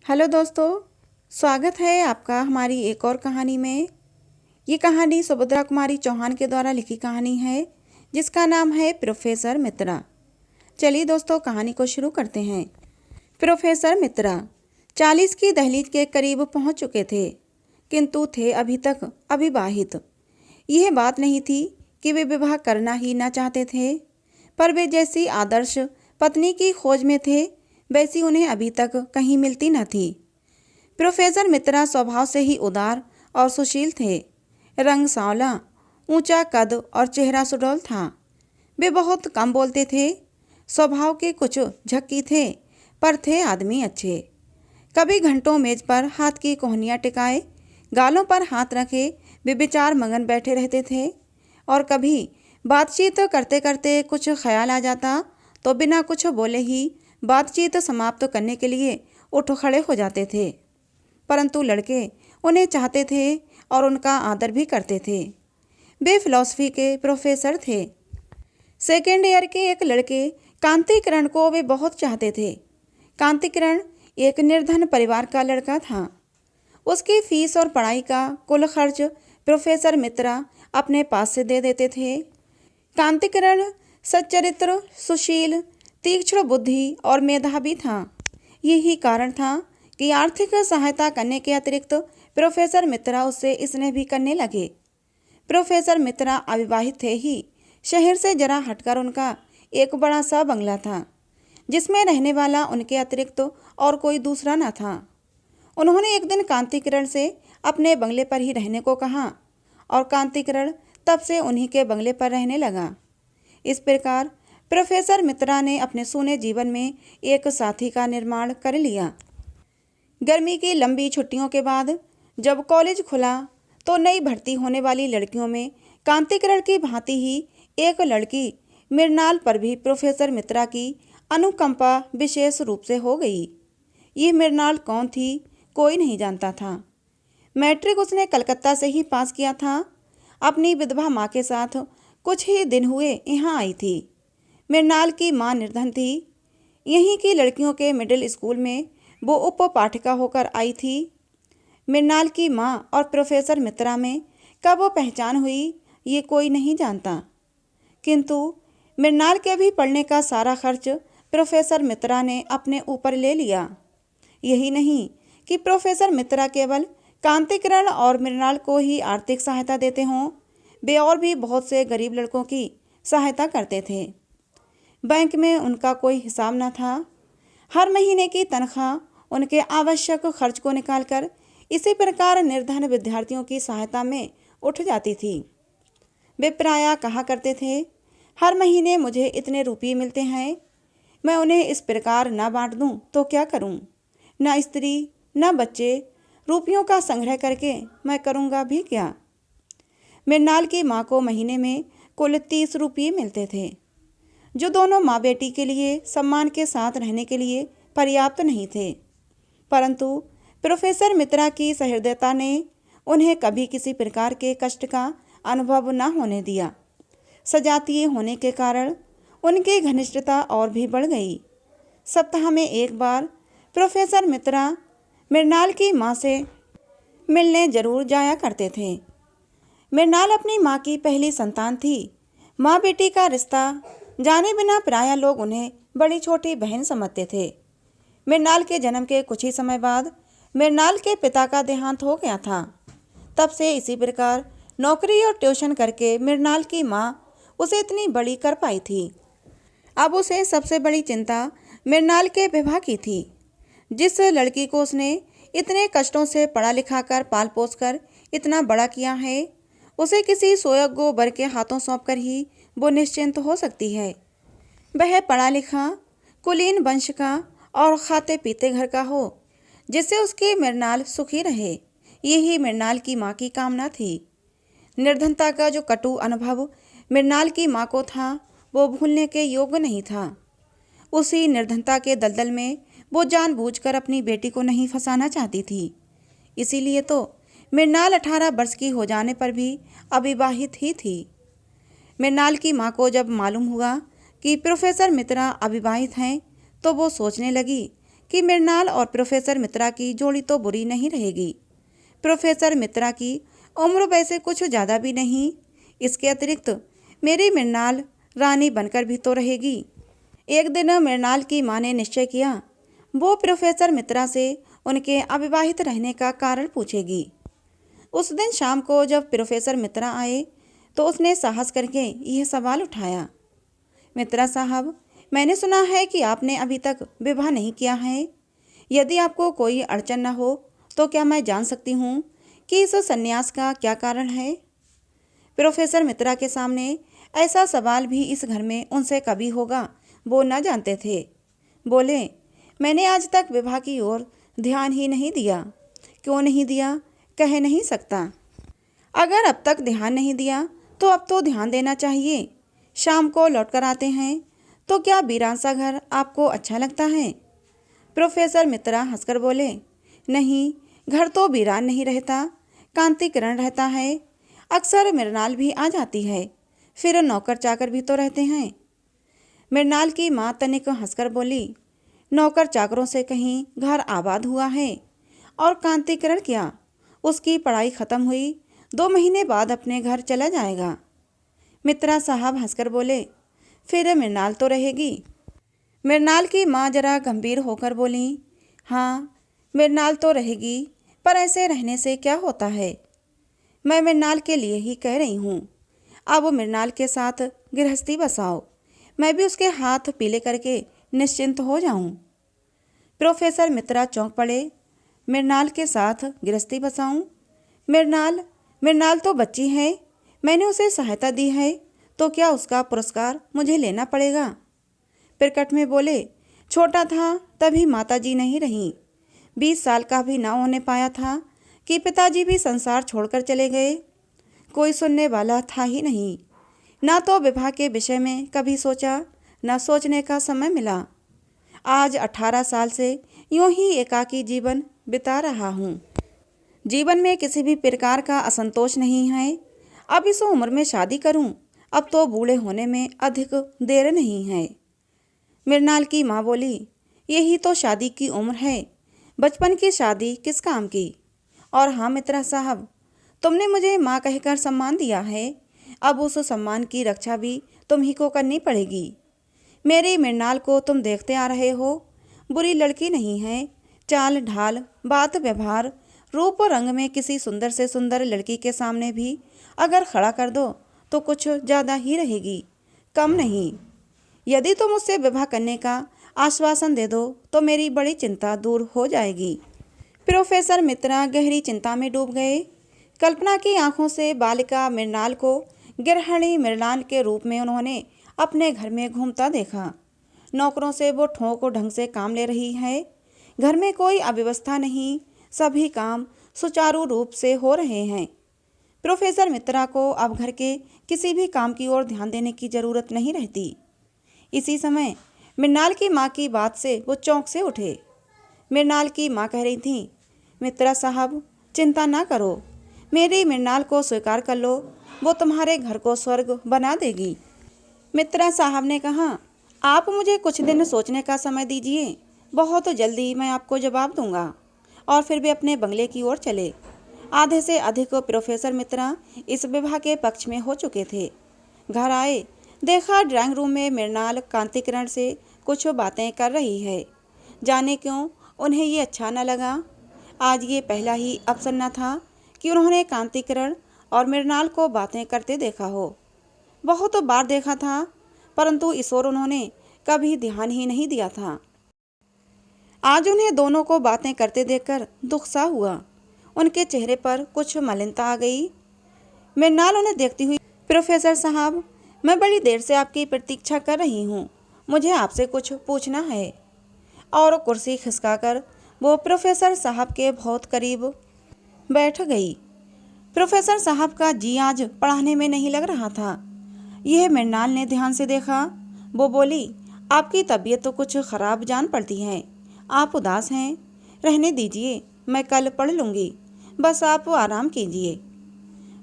Hello दोस्तों, स्वागत है आपका हमारी एक और कहानी में। ये कहानी सुभद्रा कुमारी चौहान के द्वारा लिखी कहानी है, जिसका नाम है प्रोफेसर मित्रा। चलिए दोस्तों, कहानी को शुरू करते हैं। प्रोफेसर मित्रा 40 की दहलीज के करीब पहुंच चुके थे, किंतु थे अभी तक अविवाहित। यह बात नहीं थी कि वे विवाह करना ही न चाहते थे, पर वे जैसी आदर्श पत्नी की खोज में थे, वैसी उन्हें अभी तक कहीं मिलती न थी। प्रोफेसर मित्रा स्वभाव से ही उदार और सुशील थे। रंग सांवला, ऊंचा कद और चेहरा सुडौल था। वे बहुत कम बोलते थे, स्वभाव के कुछ झक्की थे, पर थे आदमी अच्छे। कभी घंटों मेज पर हाथ की कोहनियाँ टिकाए, गालों पर हाथ रखे वे विचार मगन बैठे रहते थे, और कभी बातचीत करते करते कुछ ख्याल आ जाता तो बिना कुछ बोले ही बातचीत समाप्त करने के लिए उठ खड़े हो जाते थे। परंतु लड़के उन्हें चाहते थे और उनका आदर भी करते थे। वे फिलॉसफी के प्रोफेसर थे। सेकेंड ईयर के एक लड़के कांतिकिरण को वे बहुत चाहते थे। कांतिकिरण एक निर्धन परिवार का लड़का था। उसकी फीस और पढ़ाई का कुल खर्च प्रोफेसर मित्रा अपने पास से दे देते थे। कांतिकिरण सच्चरित्र, सुशील, तीक्ष्ण बुद्धि और मेधावी था। यही कारण था कि आर्थिक सहायता करने के अतिरिक्त प्रोफेसर मित्रा उससे स्नेह भी करने लगे। प्रोफेसर मित्रा अविवाहित थे ही शहर से जरा हटकर उनका एक बड़ा सा बंगला था, जिसमें रहने वाला उनके अतिरिक्त और कोई दूसरा न था। उन्होंने एक दिन कांतिकिरण से अपने बंगले पर ही रहने को कहा, और कांतिकिरण तब से उन्हीं के बंगले पर रहने लगा। इस प्रकार प्रोफेसर मित्रा ने अपने सूने जीवन में एक साथी का निर्माण कर लिया। गर्मी की लंबी छुट्टियों के बाद जब कॉलेज खुला तो नई भर्ती होने वाली लड़कियों में कांतिकिरण की भांति ही एक लड़की मृणाल पर भी प्रोफेसर मित्रा की अनुकंपा विशेष रूप से हो गई। ये मृणाल कौन थी, कोई नहीं जानता था। मैट्रिक उसने कलकत्ता से ही पास किया था। अपनी विधवा माँ के साथ कुछ ही दिन हुए यहाँ आई थी। मृणाल की माँ निर्धन थी। यहीं की लड़कियों के मिडिल स्कूल में वो उप पाठिका होकर आई थी। मृणाल की माँ और प्रोफेसर मित्रा में कब वो पहचान हुई, ये कोई नहीं जानता, किंतु मृणाल के भी पढ़ने का सारा खर्च प्रोफेसर मित्रा ने अपने ऊपर ले लिया। यही नहीं कि प्रोफेसर मित्रा केवल कांतिकिरण और मृणाल को ही आर्थिक सहायता देते हों, वे और भी बहुत से गरीब लड़कों की सहायता करते थे। बैंक में उनका कोई हिसाब न था। हर महीने की तनख्वाह उनके आवश्यक खर्च को निकालकर इसी प्रकार निर्धन विद्यार्थियों की सहायता में उठ जाती थी। वे प्रायः कहा करते थे, हर महीने मुझे इतने रुपये मिलते हैं, मैं उन्हें इस प्रकार न बांट दूं तो क्या करूं? न स्त्री न बच्चे, रुपयों का संग्रह करके मैं करूंगा भी क्या? मृणाल की माँ को महीने में कुल 30 रुपये मिलते थे, जो दोनों माँ बेटी के लिए सम्मान के साथ रहने के लिए पर्याप्त नहीं थे। परंतु प्रोफेसर मित्रा की सहृदयता ने उन्हें कभी किसी प्रकार के कष्ट का अनुभव न होने दिया। सजातीय होने के कारण उनकी घनिष्ठता और भी बढ़ गई। सप्ताह में एक बार प्रोफेसर मित्रा मृणाल की माँ से मिलने जरूर जाया करते थे। मृणाल अपनी माँ की पहली संतान थी। माँ बेटी का रिश्ता जाने बिना प्रायः लोग उन्हें बड़ी छोटी बहन समझते थे। मृणाल के जन्म के कुछ ही समय बाद मृणाल के पिता का देहांत हो गया था। तब से इसी प्रकार नौकरी और ट्यूशन करके मृणाल की माँ उसे इतनी बड़ी कर पाई थी। अब उसे सबसे बड़ी चिंता मृणाल के विवाह की थी। जिस लड़की को उसने इतने कष्टों से पढ़ा लिखा कर पाल पोस कर इतना बड़ा किया है, उसे किसी सोयगो बर के हाथों सौंपकर ही वो निश्चिंत हो सकती है। वह पढ़ा लिखा, कुलीन वंश का और खाते पीते घर का हो, जिससे उसकी मृणाल सुखी रहे। यही मृणाल की माँ की कामना थी। निर्धनता का जो कटु अनुभव मृणाल की माँ को था, वो भूलने के योग्य नहीं था। उसी निर्धनता के दलदल में वो जानबूझकर अपनी बेटी को नहीं फंसाना चाहती थी। इसीलिए तो मृणाल 18 वर्ष की हो जाने पर भी अविवाहित ही थी। मृणाल की माँ को जब मालूम हुआ कि प्रोफेसर मित्रा अविवाहित हैं, तो वो सोचने लगी कि मृणाल और प्रोफेसर मित्रा की जोड़ी तो बुरी नहीं रहेगी। प्रोफेसर मित्रा की उम्र वैसे कुछ ज़्यादा भी नहीं, इसके अतिरिक्त मेरी मृणाल रानी बनकर भी तो रहेगी। एक दिन मृणाल की माँ ने निश्चय किया, वो प्रोफेसर मित्रा से उनके अविवाहित रहने का कारण पूछेगी। उस दिन शाम को जब प्रोफेसर मित्रा आए तो उसने साहस करके यह सवाल उठाया, मित्रा साहब, मैंने सुना है कि आपने अभी तक विवाह नहीं किया है। यदि आपको कोई अड़चन न हो तो क्या मैं जान सकती हूँ कि इस संन्यास का क्या कारण है? प्रोफेसर मित्रा के सामने ऐसा सवाल भी इस घर में उनसे कभी होगा वो न जानते थे। बोले, मैंने आज तक विवाह की ओर ध्यान ही नहीं दिया। क्यों नहीं दिया कह नहीं सकता। अगर अब तक ध्यान नहीं दिया तो अब तो ध्यान देना चाहिए। शाम को लौट कर आते हैं तो क्या वीरान सा घर आपको अच्छा लगता है? प्रोफेसर मित्रा हंसकर बोले, नहीं, घर तो वीरान नहीं रहता, कांति किरण रहता है। अक्सर मृणाल भी आ जाती है, फिर नौकर चाकर भी तो रहते हैं। मृणाल की माँ तनिक हंसकर बोली, नौकर चाकरों से कहीं घर आबाद हुआ है? और कांति किरण क्या, उसकी पढ़ाई खत्म हुई 2 महीने बाद अपने घर चला जाएगा। मित्रा साहब हंसकर बोले, फिर मृणाल तो रहेगी। मृणाल की माँ जरा गंभीर होकर बोली, हाँ, मृणाल तो रहेगी, पर ऐसे रहने से क्या होता है? मैं मृणाल के लिए ही कह रही हूँ। अब मृणाल के साथ गृहस्थी बसाओ, मैं भी उसके हाथ पीले करके निश्चिंत हो जाऊं। प्रोफेसर मित्रा चौंक पड़े, मृणाल के साथ गृहस्थी बसाऊं? मृणाल तो बच्ची है, मैंने उसे सहायता दी है, तो क्या उसका पुरस्कार मुझे लेना पड़ेगा? प्रकट में बोले, छोटा था तभी माताजी नहीं रहीं, 20 साल का भी ना होने पाया था कि पिताजी भी संसार छोड़कर चले गए। कोई सुनने वाला था ही नहीं, ना तो विवाह के विषय में कभी सोचा, ना सोचने का समय मिला। आज 18 साल से यूं ही एकाकी जीवन बिता रहा हूँ। जीवन में किसी भी प्रकार का असंतोष नहीं है। अब इस उम्र में शादी करूं, अब तो बूढ़े होने में अधिक देर नहीं है। मृणाल की माँ बोली, यही तो शादी की उम्र है, बचपन की शादी किस काम की? और हाँ मित्रा साहब, तुमने मुझे माँ कहकर सम्मान दिया है, अब उस सम्मान की रक्षा भी तुम ही को करनी पड़ेगी। मेरी मृणाल को तुम देखते आ रहे हो, बुरी लड़की नहीं है। चाल ढाल, बात व्यवहार, रूप और रंग में किसी सुंदर से सुंदर लड़की के सामने भी अगर खड़ा कर दो तो कुछ ज़्यादा ही रहेगी, कम नहीं। यदि तुम मुझसे विवाह करने का आश्वासन दे दो तो मेरी बड़ी चिंता दूर हो जाएगी। प्रोफेसर मित्रा गहरी चिंता में डूब गए। कल्पना की आंखों से बालिका मृणाल को गृहिणी मृणाल के रूप में उन्होंने अपने घर में घूमता देखा। नौकरों से वो ठोक ढंग से काम ले रही है, घर में कोई अव्यवस्था नहीं, सभी काम सुचारू रूप से हो रहे हैं। प्रोफेसर मित्रा को अब घर के किसी भी काम की ओर ध्यान देने की जरूरत नहीं रहती। इसी समय मृणाल की माँ की बात से वो चौंक से उठे। मृणाल की माँ कह रही थी, मित्रा साहब, चिंता ना करो, मेरी मृणाल को स्वीकार कर लो, वो तुम्हारे घर को स्वर्ग बना देगी। मित्रा साहब ने कहा, आप मुझे कुछ दिन सोचने का समय दीजिए, बहुत जल्दी मैं आपको जवाब दूंगा। और फिर वे अपने बंगले की ओर चले। आधे से अधिक प्रोफेसर मित्रा इस विवाह के पक्ष में हो चुके थे। घर आए, देखा ड्राइंग रूम में मृणाल कांति किरण से कुछ बातें कर रही है। जाने क्यों उन्हें ये अच्छा न लगा। आज ये पहला ही अवसर न था कि उन्होंने कांति किरण और मृणाल को बातें करते देखा हो। बहुत बार देखा था, परंतु इस ओर उन्होंने कभी ध्यान ही नहीं दिया था। आज उन्हें दोनों को बातें करते देखकर दुख सा हुआ। उनके चेहरे पर कुछ मलिनता आ गई। मृणाल उन्हें देखती हुई, प्रोफेसर साहब, मैं बड़ी देर से आपकी प्रतीक्षा कर रही हूँ, मुझे आपसे कुछ पूछना है। और कुर्सी खिसकाकर वो प्रोफेसर साहब के बहुत करीब बैठ गई। प्रोफेसर साहब का जी आज पढ़ाने में नहीं लग रहा था। यह मृणाल ने ध्यान से देखा। वो बोली, आपकी तबीयत तो कुछ खराब जान पड़ती है, आप उदास हैं। रहने दीजिए, मैं कल पढ़ लूँगी, बस आप आराम कीजिए।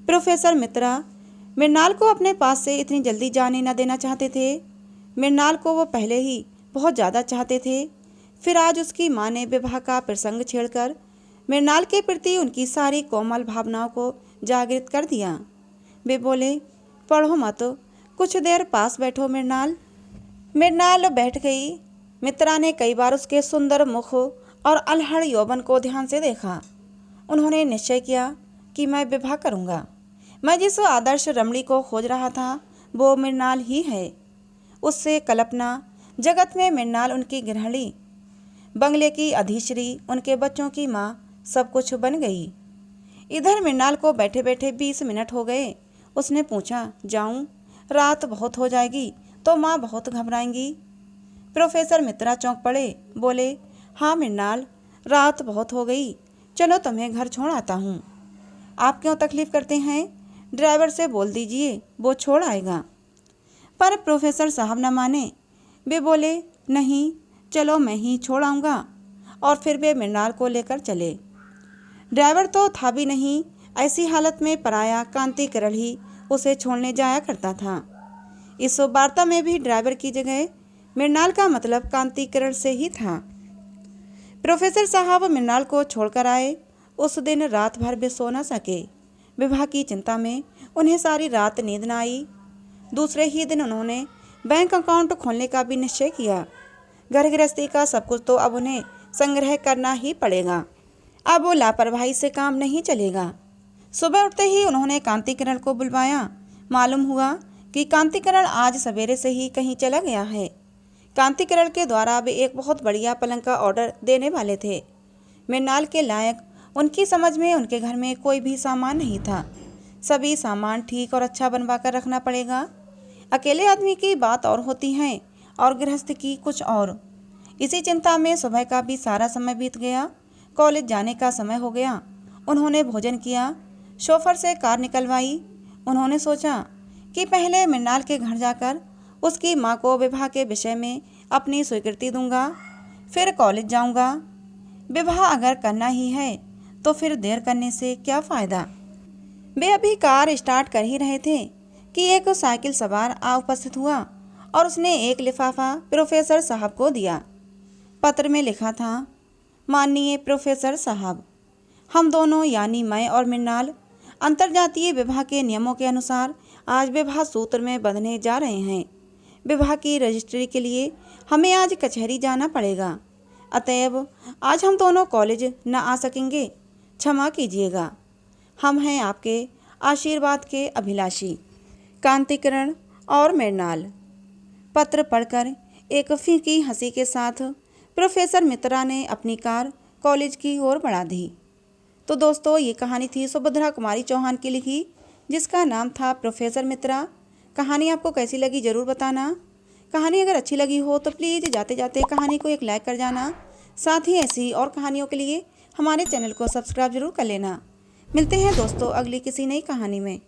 प्रोफेसर मित्रा मृणाल को अपने पास से इतनी जल्दी जाने न देना चाहते थे। मृणाल को वो पहले ही बहुत ज़्यादा चाहते थे। फिर आज उसकी माँ ने विवाह का प्रसंग छेड़कर मृणाल के प्रति उनकी सारी कोमल भावनाओं को जागृत कर दिया। वे बोले, पढ़ो मत, कुछ देर पास बैठो मृणाल। मृणाल बैठ गई। मित्रा ने कई बार उसके सुंदर मुख और अलहड़ यौवन को ध्यान से देखा। उन्होंने निश्चय किया कि मैं विवाह करूंगा। मैं जिस आदर्श रमणी को खोज रहा था वो मृणाल ही है। उससे कल्पना जगत में मृणाल उनकी गृहिणी, बंगले की अधिश्री, उनके बच्चों की माँ, सब कुछ बन गई। इधर मृणाल को बैठे बैठे 20 मिनट हो गए। उसने पूछा, जाऊं? रात बहुत हो जाएगी तो माँ बहुत घबराएंगी। प्रोफेसर मित्रा चौंक पड़े। बोले, हाँ मृणाल, रात बहुत हो गई, चलो तुम्हें घर छोड़ आता हूँ। आप क्यों तकलीफ करते हैं? ड्राइवर से बोल दीजिए, वो छोड़ आएगा। पर प्रोफेसर साहब न माने। वे बोले, नहीं, चलो मैं ही छोड़ आऊँगा। और फिर वे मृणाल को लेकर चले। ड्राइवर तो था भी नहीं। ऐसी हालत में पराया कांति किरण ही उसे छोड़ने जाया करता था। इस वार्ता में भी ड्राइवर की जगह मृणाल का मतलब कांति किरण से ही था। प्रोफेसर साहब मृणाल को छोड़कर आए। उस दिन रात भर वे सो न सके। विवाह की चिंता में उन्हें सारी रात नींद न आई। दूसरे ही दिन उन्होंने बैंक अकाउंट खोलने का भी निश्चय किया। घर गृहस्थी का सब कुछ तो अब उन्हें संग्रह करना ही पड़ेगा। अब वो लापरवाही से काम नहीं चलेगा। सुबह उठते ही उन्होंने कांति किरण को बुलवाया। मालूम हुआ कि कांति किरण आज सवेरे से ही कहीं चला गया है। कांति किरण के द्वारा वे एक बहुत बढ़िया पलंग का ऑर्डर देने वाले थे। मृणाल के लायक उनकी समझ में उनके घर में कोई भी सामान नहीं था। सभी सामान ठीक और अच्छा बनवा कर रखना पड़ेगा। अकेले आदमी की बात और होती है और गृहस्थ की कुछ और। इसी चिंता में सुबह का भी सारा समय बीत गया। कॉलेज जाने का समय हो गया। उन्होंने भोजन किया, शोफर से कार निकलवाई। उन्होंने सोचा कि पहले मृणाल के घर जाकर उसकी माँ को विवाह के विषय में अपनी स्वीकृति दूंगा, फिर कॉलेज जाऊंगा। विवाह अगर करना ही है तो फिर देर करने से क्या फ़ायदा। वे अभी कार स्टार्ट कर ही रहे थे कि एक साइकिल सवार आ उपस्थित हुआ और उसने एक लिफाफा प्रोफेसर साहब को दिया। पत्र में लिखा था, माननीय प्रोफेसर साहब, हम दोनों यानी मैं और मृणाल अंतर्जातीय विवाह के नियमों के अनुसार आज विवाह सूत्र में बंधने जा रहे हैं। विवाह की रजिस्ट्री के लिए हमें आज कचहरी जाना पड़ेगा। अतएव आज हम दोनों कॉलेज न आ सकेंगे, क्षमा कीजिएगा। हम हैं आपके आशीर्वाद के अभिलाषी, कांति किरण और मृणाल। पत्र पढ़कर एक फीकी हंसी के साथ प्रोफेसर मित्रा ने अपनी कार कॉलेज की ओर बढ़ा दी। तो दोस्तों, ये कहानी थी सुभद्रा कुमारी चौहान की लिखी, जिसका नाम था प्रोफेसर मित्रा। कहानी आपको कैसी लगी ज़रूर बताना। कहानी अगर अच्छी लगी हो तो प्लीज़ जाते जाते कहानी को एक लाइक कर जाना। साथ ही ऐसी और कहानियों के लिए हमारे चैनल को सब्सक्राइब जरूर कर लेना। मिलते हैं दोस्तों अगली किसी नई कहानी में।